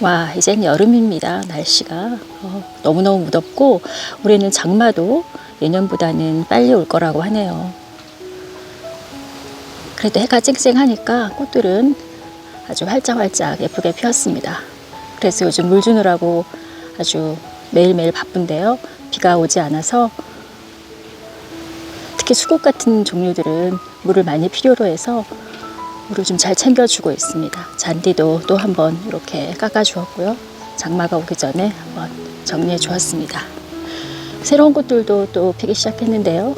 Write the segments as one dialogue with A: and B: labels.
A: 와, 이젠 여름입니다. 날씨가 너무너무 무덥고 올해는 장마도 예년보다는 빨리 올 거라고 하네요. 그래도 해가 쨍쨍하니까 꽃들은 아주 활짝활짝 예쁘게 피었습니다. 그래서 요즘 물 주느라고 아주 매일매일 바쁜데요. 비가 오지 않아서 특히 수국 같은 종류들은 물을 많이 필요로 해서 물을 좀 잘 챙겨주고 있습니다. 잔디도 또 한번 이렇게 깎아주었고요. 장마가 오기 전에 한번 정리해 주었습니다. 새로운 꽃들도 또 피기 시작했는데요.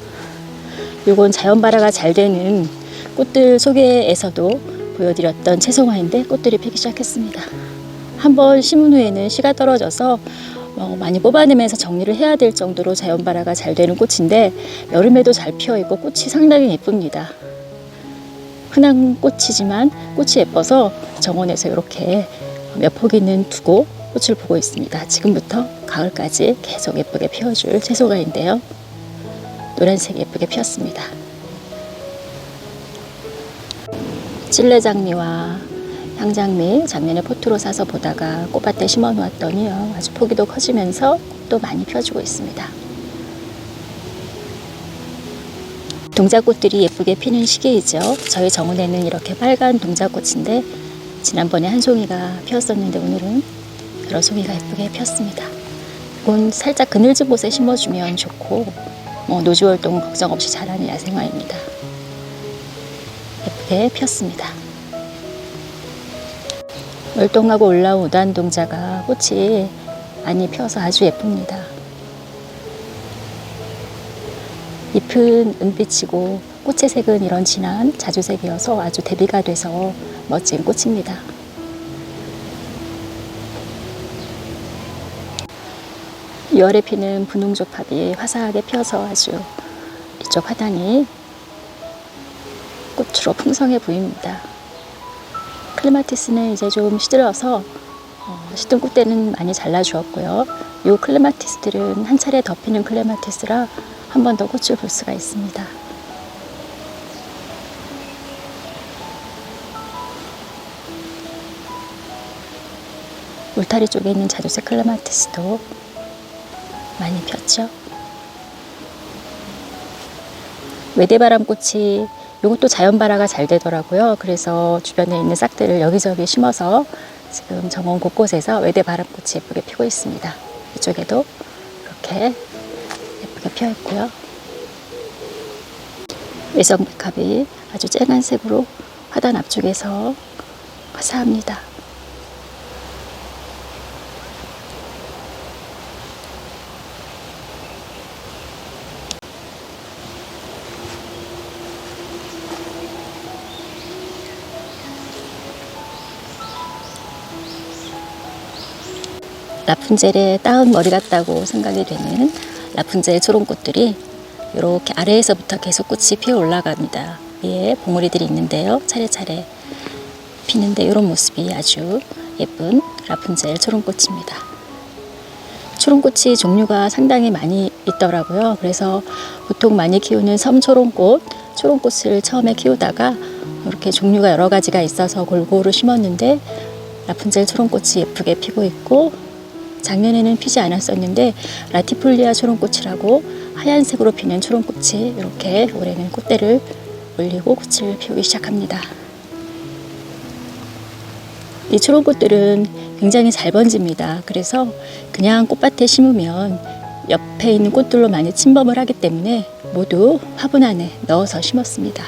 A: 이건 자연발화가 잘 되는 꽃들 소개에서도 보여드렸던 채송화인데 꽃들이 피기 시작했습니다. 한번 심은 후에는 씨가 떨어져서 많이 뽑아내면서 정리를 해야 될 정도로 자연발화가 잘 되는 꽃인데 여름에도 잘 피어있고 꽃이 상당히 예쁩니다. 흔한 꽃이지만 꽃이 예뻐서 정원에서 이렇게 몇 포기는 두고 꽃을 보고 있습니다. 지금부터 가을까지 계속 예쁘게 피워줄 채소가인데요. 노란색 예쁘게 피었습니다. 찔레장미와 향장미 작년에 포트로 사서 보다가 꽃밭에 심어 놓았더니요. 아주 포기도 커지면서 또 많이 펴주고 있습니다. 동자꽃들이 예쁘게 피는 시기이죠. 저희 정원에는 이렇게 빨간 동자꽃인데 지난번에 한 송이가 피었었는데 오늘은 여러 송이가 예쁘게 피었습니다. 이건 살짝 그늘진 곳에 심어주면 좋고 노지월동은 걱정 없이 자라는 야생화입니다. 예쁘게 피었습니다. 월동하고 올라온 우단동자가 꽃이 많이 피어서 아주 예쁩니다. 잎은 은빛이고 꽃의 색은 이런 진한 자주색이어서 아주 대비가 돼서 멋진 꽃입니다. (6월에) 피는 분홍조팝이 화사하게 피어서 아주 이쪽 하단이 꽃으로 풍성해 보입니다. 클레마티스는 이제 좀 시들어서 시든 꽃대는 많이 잘라주었고요. 이 클레마티스들은 한 차례 더 피는 클레마티스라 한 번 더 꽃을 볼 수가 있습니다. 울타리 쪽에 있는 자주색 클레마티스도 많이 폈죠. 외대바람꽃이 이것도 자연발화가 잘 되더라고요. 그래서 주변에 있는 싹들을 여기저기 심어서 지금 정원 곳곳에서 외대바람꽃이 예쁘게 피고 있습니다. 이쪽에도 이렇게 예쁘게 피어 있고요. 외성백합이 아주 쨍한 색으로 화단 앞쪽에서 화사합니다. 라푼젤의 따은 머리 같다고 생각이 되는 라푼젤 초롱꽃들이 이렇게 아래에서부터 계속 꽃이 피어 올라갑니다. 위에 봉우리들이 있는데요. 차례차례 피는데 이런 모습이 아주 예쁜 라푼젤 초롱꽃입니다. 초롱꽃이 종류가 상당히 많이 있더라고요. 그래서 보통 많이 키우는 섬초롱꽃, 초롱꽃을 처음에 키우다가 이렇게 종류가 여러 가지가 있어서 골고루 심었는데 라푼젤 초롱꽃이 예쁘게 피고 있고 작년에는 피지 않았었는데 라티폴리아 초롱꽃이라고 하얀색으로 피는 초롱꽃이 이렇게 올해는 꽃대를 올리고 꽃을 피우기 시작합니다. 이 초롱꽃들은 굉장히 잘 번집니다. 그래서 그냥 꽃밭에 심으면 옆에 있는 꽃들로 많이 침범을 하기 때문에 모두 화분 안에 넣어서 심었습니다.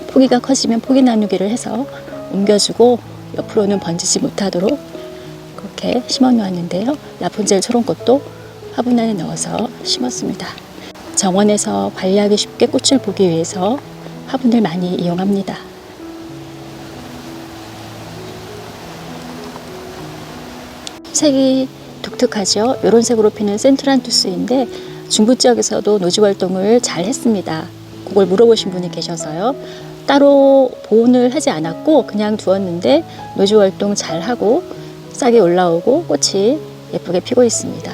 A: 포기가 커지면 포기 나누기를 해서 옮겨주고 옆으로는 번지지 못하도록 그렇게 심어 놓았는데요. 라푼젤 초롱꽃도 화분 안에 넣어서 심었습니다. 정원에서 관리하기 쉽게 꽃을 보기 위해서 화분을 많이 이용합니다. 색이 독특하죠. 이런 색으로 피는 센트란투스인데 중부 지역에서도 노지 활동을 잘 했습니다. 그걸 물어보신 분이 계셔서요. 따로 보온을 하지 않았고 그냥 두었는데 노지 활동 잘 하고 싹이 올라오고 꽃이 예쁘게 피고 있습니다.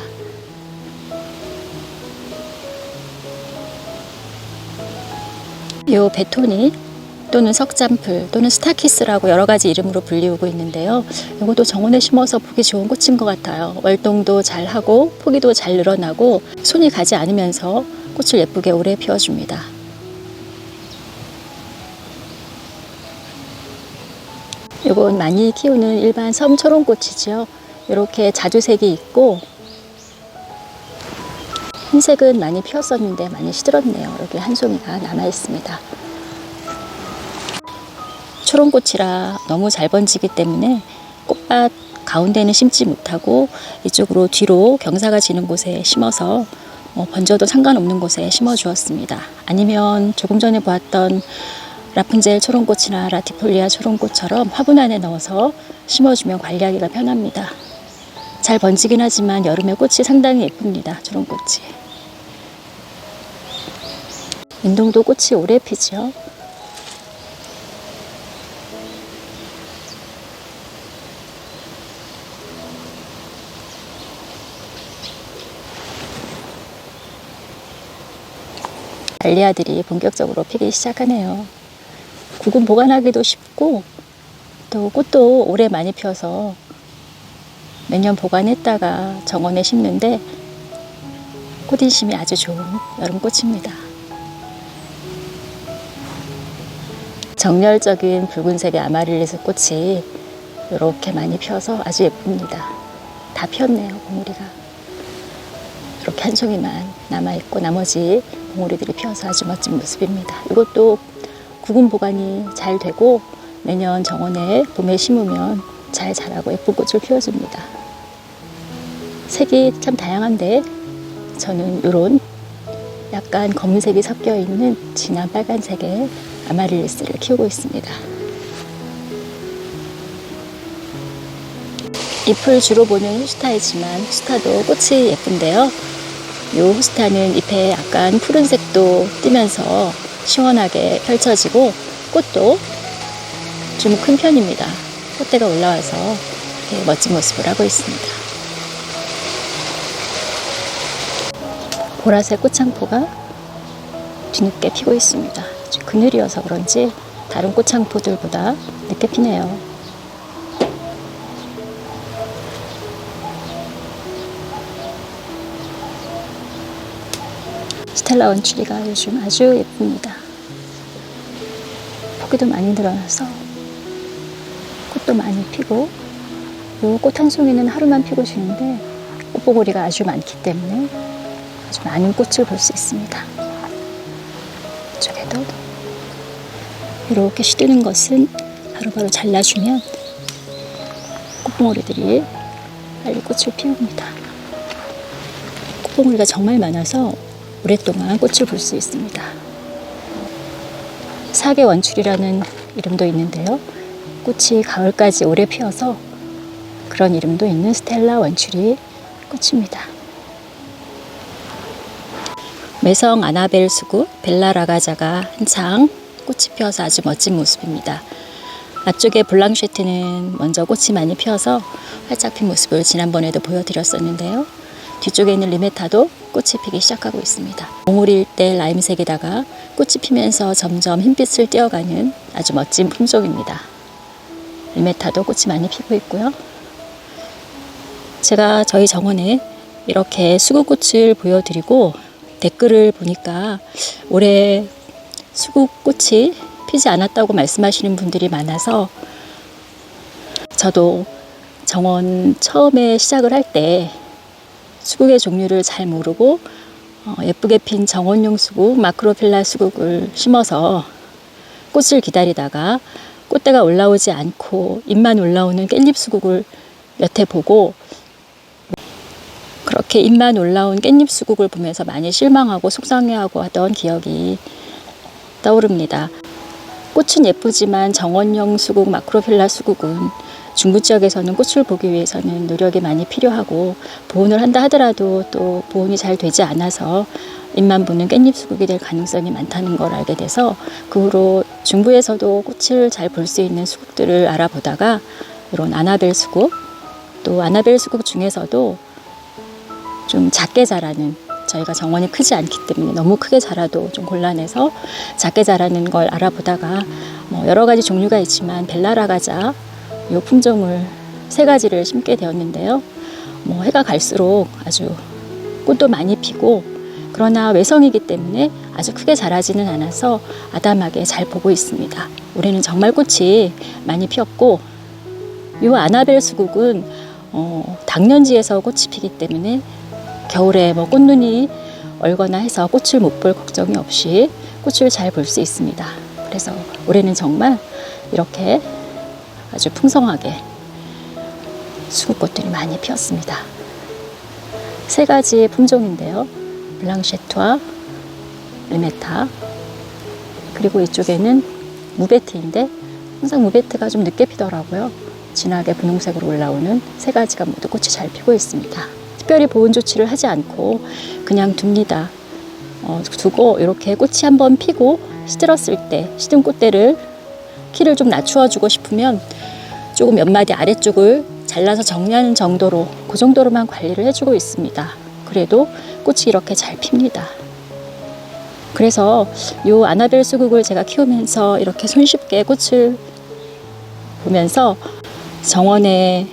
A: 이 베톤이 또는 석잔풀 또는 스타키스라고 여러 가지 이름으로 불리우고 있는데요. 이것도 정원에 심어서 보기 좋은 꽃인 것 같아요. 월동도 잘 하고 포기도 잘 늘어나고 손이 가지 않으면서 꽃을 예쁘게 오래 피워줍니다. 이건 많이 키우는 일반 섬 초롱꽃이죠. 이렇게 자주색이 있고 흰색은 많이 피었었는데 많이 시들었네요. 여기 한 송이가 남아 있습니다. 초롱꽃이라 너무 잘 번지기 때문에 꽃밭 가운데는 심지 못하고 이쪽으로 뒤로 경사가 지는 곳에 심어서 번져도 상관없는 곳에 심어 주었습니다. 아니면 조금 전에 보았던 라푼젤 초롱꽃이나 라티폴리아 초롱꽃처럼 화분 안에 넣어서 심어주면 관리하기가 편합니다. 잘 번지긴 하지만 여름에 꽃이 상당히 예쁩니다. 초롱꽃이. 인동도 꽃이 오래 피죠. 달리아들이 본격적으로 피기 시작하네요. 구근 보관하기도 쉽고 또 꽃도 오래 많이 피어서 몇 년 보관했다가 정원에 심는데 꽃인심이 아주 좋은 여름꽃입니다. 정열적인 붉은색의 아마릴리스 꽃이 이렇게 많이 피어서 아주 예쁩니다. 다 피었네요, 봉우리가. 이렇게 한 송이만 남아있고 나머지 봉우리들이 피어서 아주 멋진 모습입니다. 이것도 구근 보관이 잘 되고 매년 정원에 봄에 심으면 잘 자라고 예쁜 꽃을 피워줍니다. 색이 참 다양한데 저는 이런 약간 검은색이 섞여 있는 진한 빨간색의 아마릴리스를 키우고 있습니다. 잎을 주로 보는 호스타이지만 호스타도 꽃이 예쁜데요. 이 호스타는 잎에 약간 푸른색도 띄면서 시원하게 펼쳐지고 꽃도 좀 큰 편입니다. 꽃대가 올라와서 이렇게 멋진 모습을 하고 있습니다. 보라색 꽃창포가 뒤늦게 피고 있습니다. 그늘이어서 그런지 다른 꽃창포들보다 늦게 피네요. 스텔라 원추리가 요즘 아주 예쁩니다. 포기도 많이 늘어나서 꽃도 많이 피고 이 꽃 한 송이는 하루만 피고 지는데 꽃봉오리가 아주 많기 때문에 아주 많은 꽃을 볼 수 있습니다. 이쪽에도 이렇게 시드는 것은 바로바로 잘라주면 꽃봉오리들이 빨리 꽃을 피웁니다. 꽃봉오리가 정말 많아서 오랫동안 꽃을 볼 수 있습니다. 사계 원추리라는 이름도 있는데요. 꽃이 가을까지 오래 피어서 그런 이름도 있는 스텔라 원추리 꽃입니다. 매성 아나벨 수국 벨라 라가자가 한창 꽃이 피어서 아주 멋진 모습입니다. 앞쪽에 블랑쉐트는 먼저 꽃이 많이 피어서 활짝 핀 모습을 지난번에도 보여드렸었는데요. 뒤쪽에 있는 리메타도 꽃이 피기 시작하고 있습니다. 봉우리일 때 라임색에다가 꽃이 피면서 점점 흰빛을 띄어가는 아주 멋진 품종입니다. 리메타도 꽃이 많이 피고 있고요. 제가 저희 정원에 이렇게 수국꽃을 보여드리고 댓글을 보니까 올해 수국꽃이 피지 않았다고 말씀하시는 분들이 많아서 저도 정원 처음에 시작을 할 때 수국의 종류를 잘 모르고 예쁘게 핀 정원용 수국, 마크로필라 수국을 심어서 꽃을 기다리다가 꽃대가 올라오지 않고 잎만 올라오는 깻잎 수국을 몇 해 보고 그렇게 잎만 올라온 깻잎 수국을 보면서 많이 실망하고 속상해하고 하던 기억이 떠오릅니다. 꽃은 예쁘지만 정원용 수국, 마크로필라 수국은 중부 지역에서는 꽃을 보기 위해서는 노력이 많이 필요하고 보온을 한다 하더라도 또 보온이 잘 되지 않아서 잎만 보는 깻잎 수국이 될 가능성이 많다는 걸 알게 돼서 그 후로 중부에서도 꽃을 잘 볼 수 있는 수국들을 알아보다가 이런 아나벨 수국, 또 아나벨 수국 중에서도 좀 작게 자라는 저희가 정원이 크지 않기 때문에 너무 크게 자라도 좀 곤란해서 작게 자라는 걸 알아보다가 여러 가지 종류가 있지만 벨라라가자 이 품종을 3가지를 심게 되었는데요. 해가 갈수록 아주 꽃도 많이 피고 그러나 외성이기 때문에 아주 크게 자라지는 않아서 아담하게 잘 보고 있습니다. 올해는 정말 꽃이 많이 피었고 이 아나벨 수국은 당년지에서 꽃이 피기 때문에 겨울에 꽃눈이 얼거나 해서 꽃을 못 볼 걱정이 없이 꽃을 잘 볼 수 있습니다. 그래서 올해는 정말 이렇게 아주 풍성하게 수국꽃들이 많이 피었습니다. 3가지 품종인데요. 블랑셰트와 르메타, 그리고 이쪽에는 무베트인데 항상 무베트가 좀 늦게 피더라고요. 진하게 분홍색으로 올라오는 3가지가 모두 꽃이 잘 피고 있습니다. 특별히 보온 조치를 하지 않고 그냥 둡니다. 두고 이렇게 꽃이 한번 피고 시들었을 때 시든 꽃대를 키를 좀 낮추어 주고 싶으면 조금 옆마디 아래쪽을 잘라서 정리하는 정도로 그 정도로만 관리를 해주고 있습니다. 그래도 꽃이 이렇게 잘 핍니다. 그래서 이 아나벨 수국을 제가 키우면서 이렇게 손쉽게 꽃을 보면서 정원의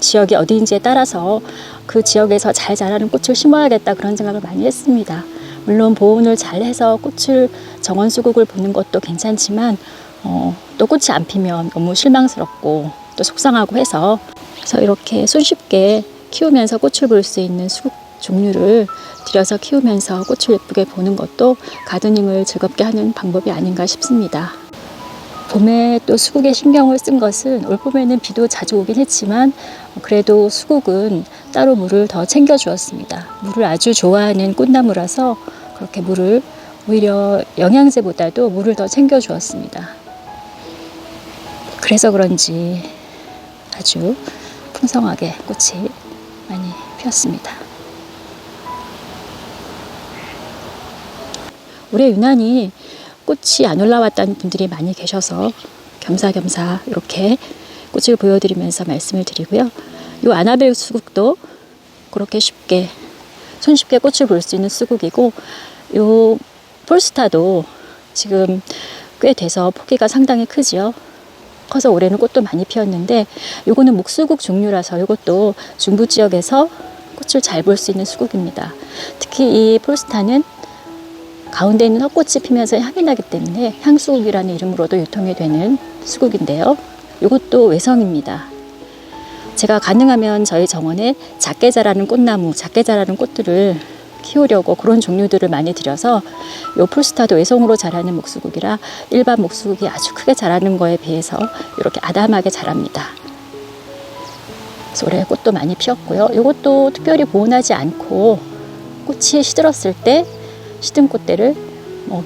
A: 지역이 어디인지에 따라서 그 지역에서 잘 자라는 꽃을 심어야겠다 그런 생각을 많이 했습니다. 물론 보온을 잘 해서 꽃을 정원 수국을 보는 것도 괜찮지만 또 꽃이 안 피면 너무 실망스럽고 또 속상하고 해서 그래서 이렇게 손쉽게 키우면서 꽃을 볼 수 있는 수국 종류를 들여서 키우면서 꽃을 예쁘게 보는 것도 가드닝을 즐겁게 하는 방법이 아닌가 싶습니다. 봄에 또 수국에 신경을 쓴 것은 올 봄에는 비도 자주 오긴 했지만 그래도 수국은 따로 물을 더 챙겨 주었습니다. 물을 아주 좋아하는 꽃나무라서 그렇게 물을 오히려 영양제보다도 물을 더 챙겨 주었습니다. 그래서 그런지 아주 풍성하게 꽃이 많이 피었습니다. 올해 유난히 꽃이 안 올라왔다는 분들이 많이 계셔서 겸사겸사 이렇게 꽃을 보여드리면서 말씀을 드리고요. 이 아나벨 수국도 그렇게 손쉽게 꽃을 볼 수 있는 수국이고 이 폴스타도 지금 꽤 돼서 포기가 상당히 크지요. 커서 올해는 꽃도 많이 피었는데 이거는 목수국 종류라서 이것도 중부 지역에서 꽃을 잘 볼 수 있는 수국입니다. 특히 이 폴스타는 가운데 있는 헛꽃이 피면서 향이 나기 때문에 향수국이라는 이름으로도 유통이 되는 수국인데요. 이것도 외성입니다. 제가 가능하면 저희 정원에 작게 자라는 꽃나무, 작게 자라는 꽃들을 키우려고 그런 종류들을 많이 들여서 이 폴스타도 외성으로 자라는 목수국이라 일반 목수국이 아주 크게 자라는 거에 비해서 이렇게 아담하게 자랍니다. 그래서 올해 꽃도 많이 피었고요. 이것도 특별히 보온하지 않고 꽃이 시들었을 때 시든 꽃대를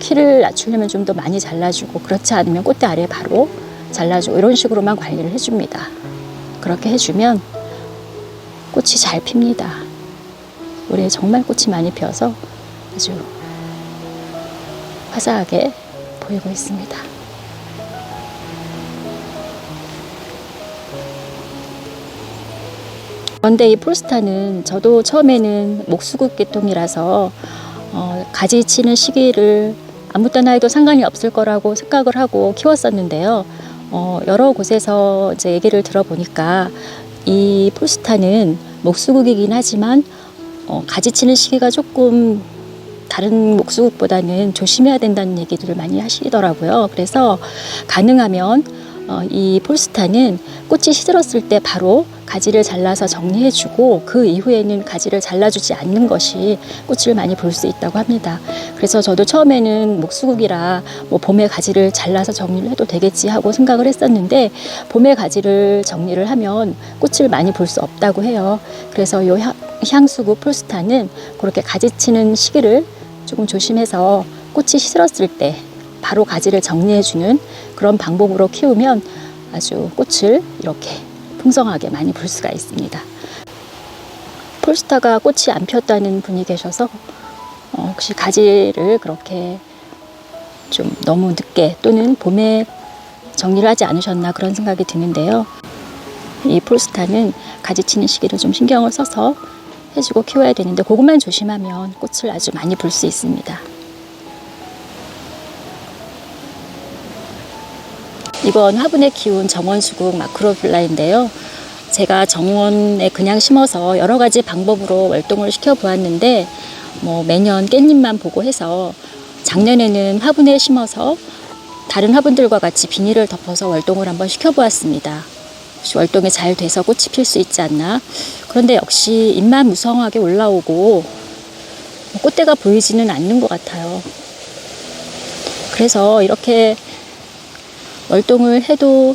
A: 키를 낮추려면 좀 더 많이 잘라주고 그렇지 않으면 꽃대 아래에 바로 잘라주고 이런 식으로만 관리를 해줍니다. 그렇게 해주면 꽃이 잘 핍니다. 올해 정말 꽃이 많이 피어서 아주 화사하게 보이고 있습니다. 그런데 이 폴스타는 저도 처음에는 목수국 계통이라서 가지 치는 시기를 아무 때나 해도 상관이 없을 거라고 생각을 하고 키웠었는데요. 여러 곳에서 이제 얘기를 들어보니까 이 폴스타는 목수국이긴 하지만 가지 치는 시기가 조금 다른 목수국보다는 조심해야 된다는 얘기들을 많이 하시더라고요. 그래서 가능하면 이 폴스타는 꽃이 시들었을 때 바로 가지를 잘라서 정리해주고 그 이후에는 가지를 잘라주지 않는 것이 꽃을 많이 볼 수 있다고 합니다. 그래서 저도 처음에는 목수국이라 봄에 가지를 잘라서 정리를 해도 되겠지 하고 생각을 했었는데 봄에 가지를 정리를 하면 꽃을 많이 볼 수 없다고 해요. 그래서 이 향수국 폴스타는 그렇게 가지 치는 시기를 조금 조심해서 꽃이 시들었을 때 바로 가지를 정리해주는 그런 방법으로 키우면 아주 꽃을 이렇게 풍성하게 많이 볼 수가 있습니다. 폴스타가 꽃이 안 피었다는 분이 계셔서 혹시 가지를 그렇게 좀 너무 늦게 또는 봄에 정리를 하지 않으셨나 그런 생각이 드는데요. 이 폴스타는 가지 치는 시기를 좀 신경을 써서 해주고 키워야 되는데 그것만 조심하면 꽃을 아주 많이 볼 수 있습니다. 이건 화분에 키운 정원수국 마크로필라인데요. 제가 정원에 그냥 심어서 여러 가지 방법으로 월동을 시켜 보았는데 매년 깻잎만 보고 해서 작년에는 화분에 심어서 다른 화분들과 같이 비닐을 덮어서 월동을 한번 시켜 보았습니다. 혹시 월동이 잘 돼서 꽃이 필 수 있지 않나. 그런데 역시 잎만 무성하게 올라오고 꽃대가 보이지는 않는 것 같아요. 그래서 이렇게 월동을 해도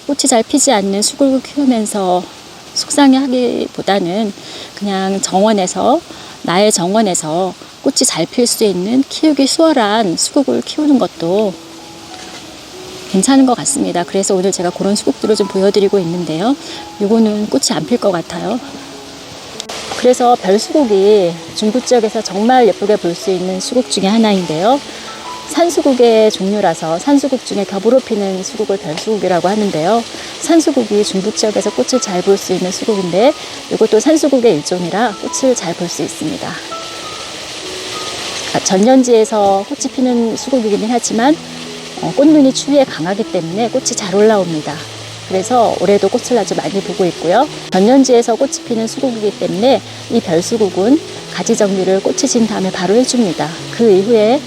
A: 꽃이 잘 피지 않는 수국을 키우면서 속상해하기보다는 그냥 나의 정원에서 꽃이 잘 필 수 있는 키우기 수월한 수국을 키우는 것도 괜찮은 것 같습니다. 그래서 오늘 제가 그런 수국들을 좀 보여드리고 있는데요. 요거는 꽃이 안 필 것 같아요. 그래서 별수국이 중부 지역에서 정말 예쁘게 볼 수 있는 수국 중에 하나인데요. 산수국의 종류라서 산수국 중에 겹으로 피는 수국을 별수국이라고 하는데요. 산수국이 중부 지역에서 꽃을 잘 볼 수 있는 수국인데 이것도 산수국의 일종이라 꽃을 잘 볼 수 있습니다. 전년지에서 꽃이 피는 수국이긴 하지만 꽃눈이 추위에 강하기 때문에 꽃이 잘 올라옵니다. 그래서 올해도 꽃을 아주 많이 보고 있고요. 전년지에서 꽃이 피는 수국이기 때문에 이 별수국은 가지 정리를 꽃이 진 다음에 바로 해줍니다. 그 이후에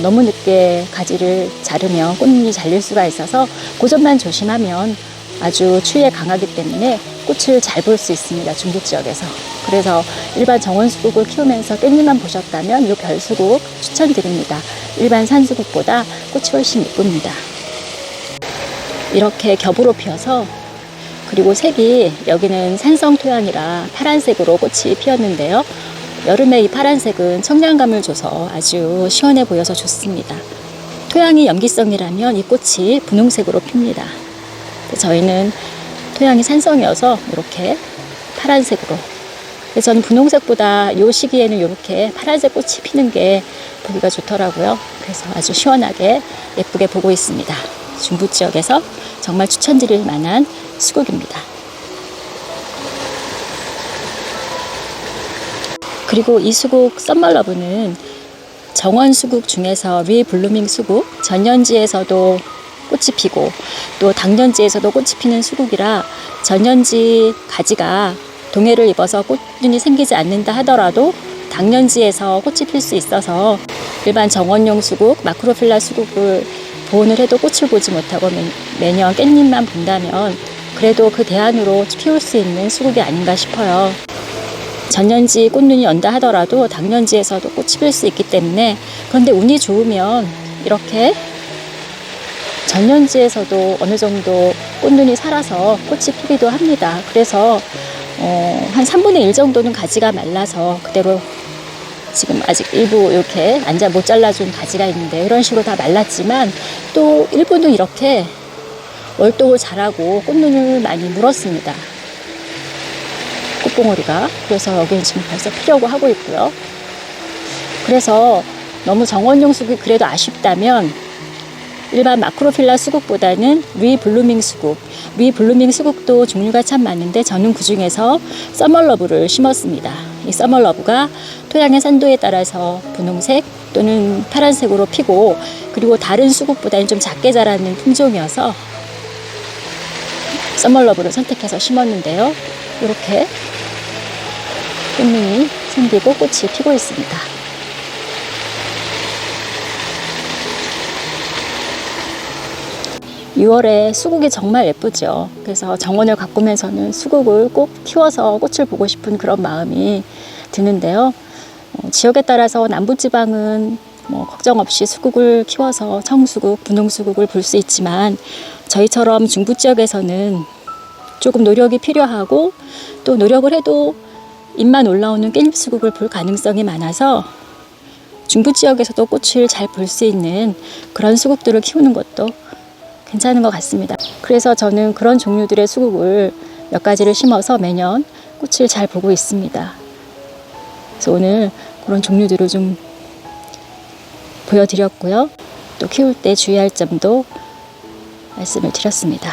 A: 너무 늦게 가지를 자르면 꽃눈이 잘릴 수가 있어서 그 점만 조심하면 아주 추위에 강하기 때문에 꽃을 잘 볼 수 있습니다. 중부 지역에서. 그래서 일반 정원수국을 키우면서 깻잎만 보셨다면 이 별수국 추천드립니다. 일반 산수국보다 꽃이 훨씬 예쁩니다. 이렇게 겹으로 피어서, 그리고 색이 여기는 산성 토양이라 파란색으로 꽃이 피었는데요. 여름에 이 파란색은 청량감을 줘서 아주 시원해 보여서 좋습니다. 토양이 염기성이라면 이 꽃이 분홍색으로 핍니다. 저희는 토양이 산성이어서 이렇게 파란색으로. 그래서 저는 분홍색보다 이 시기에는 이렇게 파란색 꽃이 피는 게 보기가 좋더라고요. 그래서 아주 시원하게 예쁘게 보고 있습니다. 중부 지역에서 정말 추천드릴 만한 수국입니다. 그리고 이 수국 썸머러브는 정원 수국 중에서 리블루밍 수국, 전년지에서도 꽃이 피고 또 당년지에서도 꽃이 피는 수국이라 전년지 가지가 동해를 입어서 꽃눈이 생기지 않는다 하더라도 당년지에서 꽃이 필 수 있어서 일반 정원용 수국, 마크로필라 수국을 보온을 해도 꽃을 보지 못하고 매년 깻잎만 본다면 그래도 그 대안으로 피울 수 있는 수국이 아닌가 싶어요. 전년지 꽃눈이 연다 하더라도 당년지에서도 꽃이 필 수 있기 때문에, 그런데 운이 좋으면 이렇게 전년지에서도 어느 정도 꽃눈이 살아서 꽃이 피기도 합니다. 그래서 한 3분의 1 정도는 가지가 말라서 그대로 지금 아직 일부 이렇게 못 잘라준 가지가 있는데 이런 식으로 다 말랐지만 또 일부는 이렇게 월동을 잘하고 꽃눈을 많이 물었습니다. 꽃봉오리가. 그래서 여기는 지금 벌써 피려고 하고 있고요. 그래서 너무 정원용 수국이 그래도 아쉽다면 일반 마크로필라 수국보다는 리블루밍 수국, 리블루밍 수국도 종류가 참 많은데 저는 그 중에서 서멀러브를 심었습니다. 이 서멀러브가 토양의 산도에 따라서 분홍색 또는 파란색으로 피고, 그리고 다른 수국보다는 좀 작게 자라는 품종이어서 서멀러브를 선택해서 심었는데요. 이렇게 꽃눈이 생기고 꽃이 피고 있습니다. (6월에) 수국이 정말 예쁘죠. 그래서 정원을 가꾸면서는 수국을 꼭 키워서 꽃을 보고 싶은 그런 마음이 드는데요. 지역에 따라서 남부지방은 걱정 없이 수국을 키워서 청수국, 분홍수국을 볼 수 있지만 저희처럼 중부 지역에서는 조금 노력이 필요하고 또 노력을 해도 잎만 올라오는 깻잎 수국을 볼 가능성이 많아서 중부 지역에서도 꽃을 잘 볼 수 있는 그런 수국들을 키우는 것도 괜찮은 것 같습니다. 그래서 저는 그런 종류들의 수국을 몇 가지를 심어서 매년 꽃을 잘 보고 있습니다. 그래서 오늘 그런 종류들을 좀 보여드렸고요. 또 키울 때 주의할 점도 말씀을 드렸습니다.